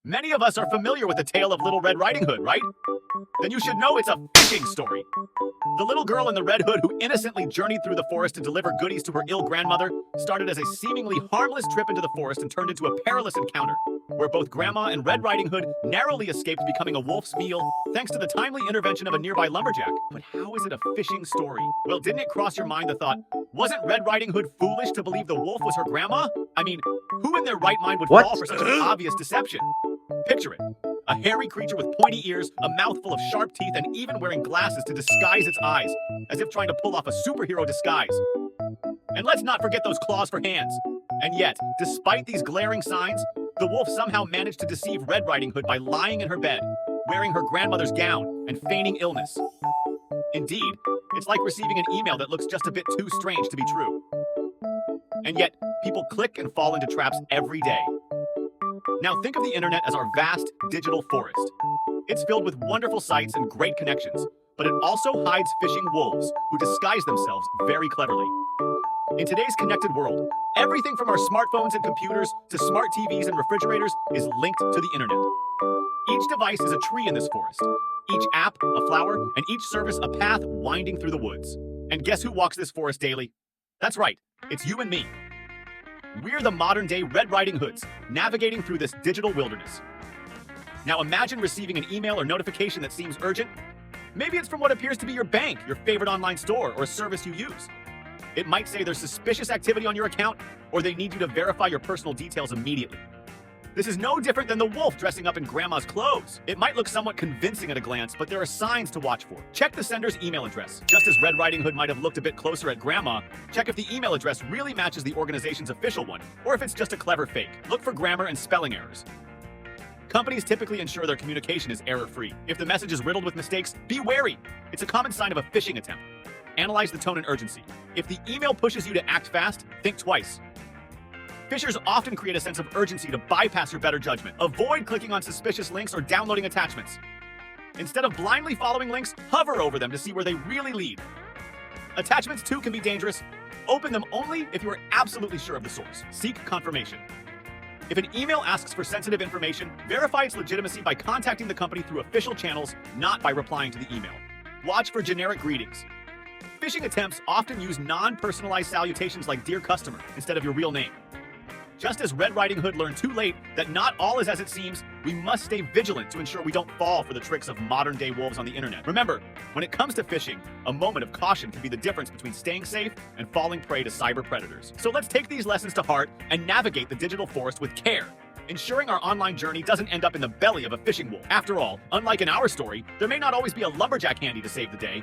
Many of us are familiar with the tale of Little Red Riding Hood, right? Then you should know it's a phishing story. The little girl in the red hood who innocently journeyed through the forest to deliver goodies to her ill grandmother started as a seemingly harmless trip into the forest and turned into a perilous encounter, where both Grandma and Red Riding Hood narrowly escaped becoming a wolf's meal thanks to the timely intervention of a nearby lumberjack. But how is it a phishing story? Well, didn't it cross your mind the thought, wasn't Red Riding Hood foolish to believe the wolf was her grandma? I mean, who in their right mind would fall for such an obvious deception? Picture it. A hairy creature with pointy ears, a mouthful of sharp teeth, and even wearing glasses to disguise its eyes, as if trying to pull off a superhero disguise. And let's not forget those claws for hands. And yet, despite these glaring signs, the wolf somehow managed to deceive Red Riding Hood by lying in her bed, wearing her grandmother's gown, and feigning illness. Indeed, it's like receiving an email that looks just a bit too strange to be true. And yet, people click and fall into traps every day. Now think of the internet as our vast digital forest. It's filled with wonderful sites and great connections, but it also hides phishing wolves who disguise themselves very cleverly. In today's connected world, everything from our smartphones and computers to smart TVs and refrigerators is linked to the internet. Each device is a tree in this forest, each app a flower, and each service a path winding through the woods. And guess who walks this forest daily? That's right, it's you and me. We're the modern-day Red Riding Hoods, navigating through this digital wilderness. Now imagine receiving an email or notification that seems urgent. Maybe it's from what appears to be your bank, your favorite online store, or a service you use. It might say there's suspicious activity on your account, or they need you to verify your personal details immediately. This is no different than the wolf dressing up in Grandma's clothes. It might look somewhat convincing at a glance, but there are signs to watch for. Check the sender's email address. Just as Red Riding Hood might have looked a bit closer at Grandma, check if the email address really matches the organization's official one, or if it's just a clever fake. Look for grammar and spelling errors. Companies typically ensure their communication is error-free. If the message is riddled with mistakes, be wary. It's a common sign of a phishing attempt. Analyze the tone and urgency. If the email pushes you to act fast, think twice. Phishers often create a sense of urgency to bypass your better judgment. Avoid clicking on suspicious links or downloading attachments. Instead of blindly following links, hover over them to see where they really lead. Attachments, too, can be dangerous. Open them only if you are absolutely sure of the source. Seek confirmation. If an email asks for sensitive information, verify its legitimacy by contacting the company through official channels, not by replying to the email. Watch for generic greetings. Phishing attempts often use non-personalized salutations like "Dear Customer" instead of your real name. Just as Red Riding Hood learned too late that not all is as it seems, we must stay vigilant to ensure we don't fall for the tricks of modern-day wolves on the internet. Remember, when it comes to phishing, a moment of caution can be the difference between staying safe and falling prey to cyber predators. So let's take these lessons to heart and navigate the digital forest with care, ensuring our online journey doesn't end up in the belly of a phishing wolf. After all, unlike in our story, there may not always be a lumberjack handy to save the day.